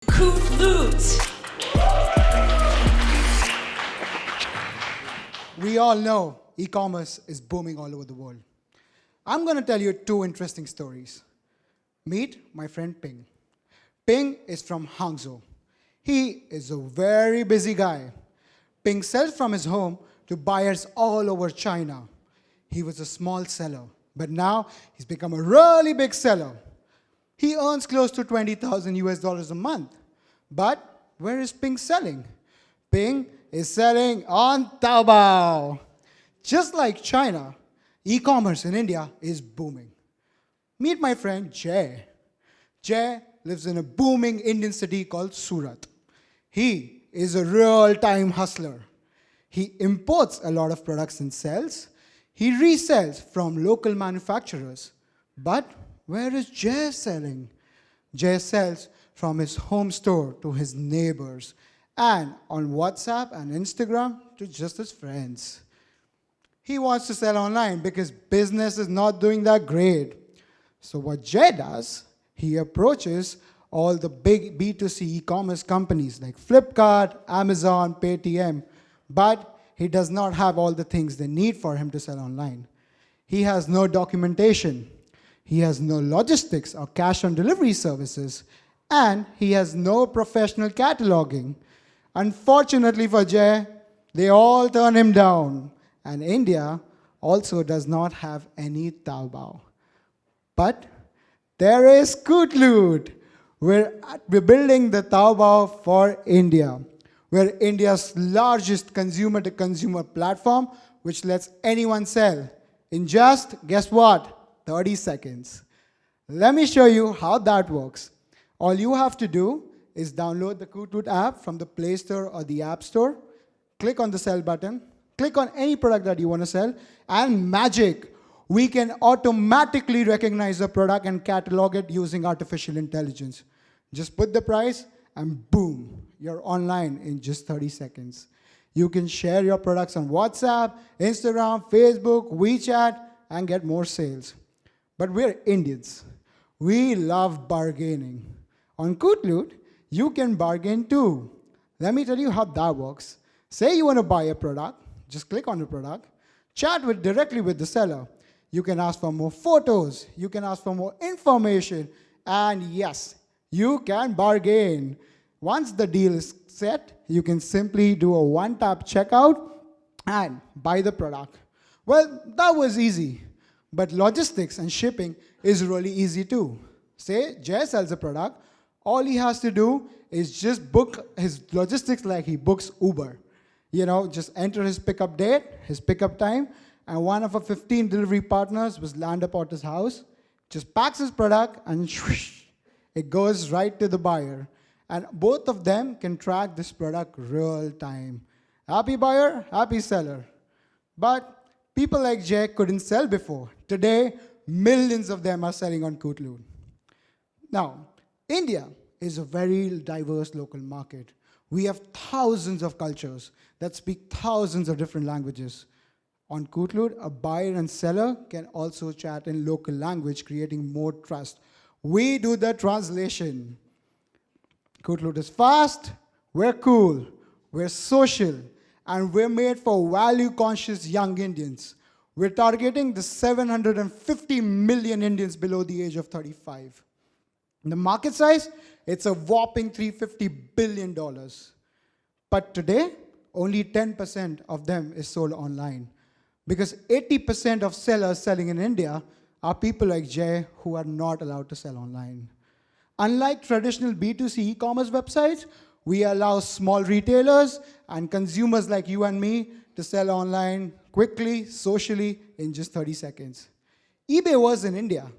Coutloot. We all know e-commerce is booming all over the world. I'm going to tell you two interesting stories. Meet my friend Ping. Ping is from Hangzhou. He is a very busy guy. Ping sells from his home to buyers all over China. He was a small seller, but now he's become a really big seller. He earns close to 20,000 US dollars a month. But where is Ping selling? Ping is selling on Taobao. Just like China, e-commerce in India is booming. Meet my friend Jay. Jay lives in a booming Indian city called Surat. He is a real-time hustler. He imports a lot of products and sells. He resells from local manufacturers. But where is Jay selling? Jay sells from his home store to his neighbors and on WhatsApp and Instagram to just his friends. He wants to sell online because business is not doing that great. So what Jay does, he approaches all the big B2C e-commerce companies like Flipkart, Amazon, Paytm, but he does not have all the things they need for him to sell online. He has no documentation. He has no logistics or cash on delivery services, and he has no professional cataloging. Unfortunately for Jay, they all turn him down, and India also does not have any Taobao. But there is Coutloot. We're building the Taobao for India. We're India's largest consumer-to-consumer platform, which lets anyone sell in just, guess what, 30 seconds. Let me show you how that works. All you have to do is download the Coutloot app from the Play Store or the App Store, click on the sell button, click on any product that you want to sell, and magic, we can automatically recognize the product and catalog it using artificial intelligence. Just put the price and boom, you're online in just 30 seconds. You can share your products on WhatsApp, Instagram, Facebook, WeChat, and get more sales. But we're Indians. We love bargaining. On Coutloot, you can bargain too. Let me tell you how that works. Say you want to buy a product, just click on the product, chat directly with the seller. You can ask for more photos, you can ask for more information, and yes, you can bargain. Once the deal is set, you can simply do a one-tap checkout and buy the product. Well, that was easy, but logistics and shipping is really easy too. Say Jay sells a product, all he has to do is just book his logistics like he books Uber. Just enter his pickup date, his pickup time, and one of our 15 delivery partners will land up at his house, just packs his product, and whoosh, it goes right to the buyer. And both of them can track this product real time. Happy buyer, happy seller. But people like Jay couldn't sell before. Today, millions of them are selling on Coutloot. Now, India is a very diverse local market. We have thousands of cultures that speak thousands of different languages. On Coutloot, a buyer and seller can also chat in local language, creating more trust. We do the translation. Coutloot is fast, we're cool, we're social, and we're made for value-conscious young Indians. We're targeting the 750 million Indians below the age of 35. The market size, it's a whopping $350 billion. But today, only 10% of them is sold online. Because 80% of sellers selling in India are people like Jay who are not allowed to sell online. Unlike traditional B2C e-commerce websites, we allow small retailers and consumers like you and me to sell online quickly, socially, in just 30 seconds. eBay was in India,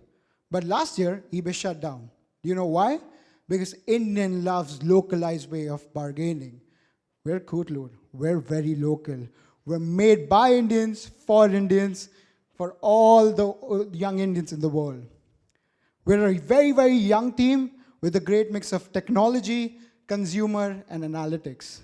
but last year, eBay shut down. Do you know why? Because Indian loves localized way of bargaining. We're Coutloot. We're very local. We're made by Indians, for all the young Indians in the world. We're a very, very young team with a great mix of technology, consumer, and analytics.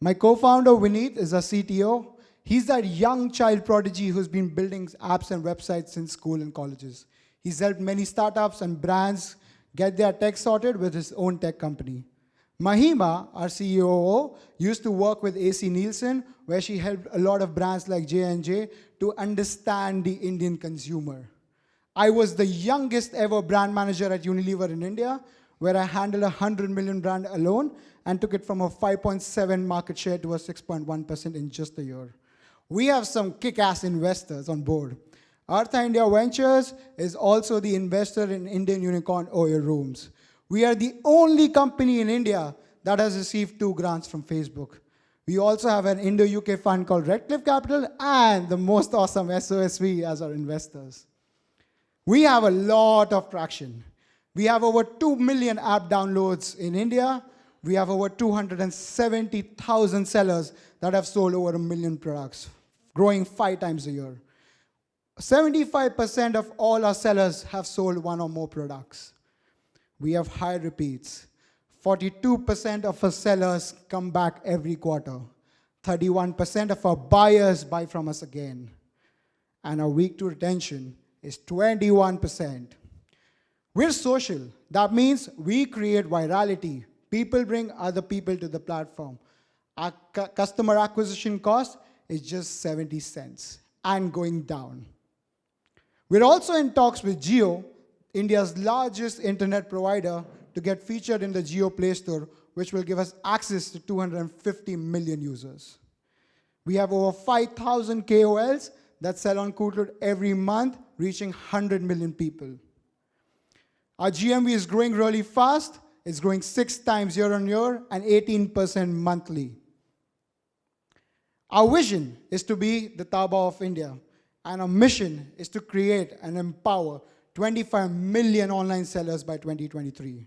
My co-founder, Vineet, is our CTO. He's that young child prodigy who's been building apps and websites since school and colleges. He's helped many startups and brands get their tech sorted with his own tech company. Mahima, our COO, used to work with AC Nielsen, where she helped a lot of brands like J&J to understand the Indian consumer. I was the youngest ever brand manager at Unilever in India, where I handled a 100 million brand alone and took it from a 5.7 market share to a 6.1% in just a year. We have some kick-ass investors on board. Artha India Ventures is also the investor in Indian unicorn OYO Rooms. We are the only company in India that has received 2 grants from Facebook. We also have an Indo-UK fund called Redcliffe Capital and the most awesome SOSV as our investors. We have a lot of traction. We have over 2 million app downloads in India. We have over 270,000 sellers that have sold over 1 million products, growing 5 times a year. 75% of all our sellers have sold 1 or more products. We have high repeats. 42% of our sellers come back every quarter. 31% of our buyers buy from us again. And our week to retention is 21%. We're social. That means we create virality. People bring other people to the platform. Our customer acquisition cost is just 70 cents and going down. We're also in talks with Jio, India's largest internet provider, to get featured in the Jio Play Store, which will give us access to 250 million users. We have over 5,000 KOLs that sell on Coutloot every month, reaching 100 million people. Our GMV is growing really fast. It's growing 6 times year on year and 18% monthly. Our vision is to be the Taobao of India, and our mission is to create and empower 25 million online sellers by 2023.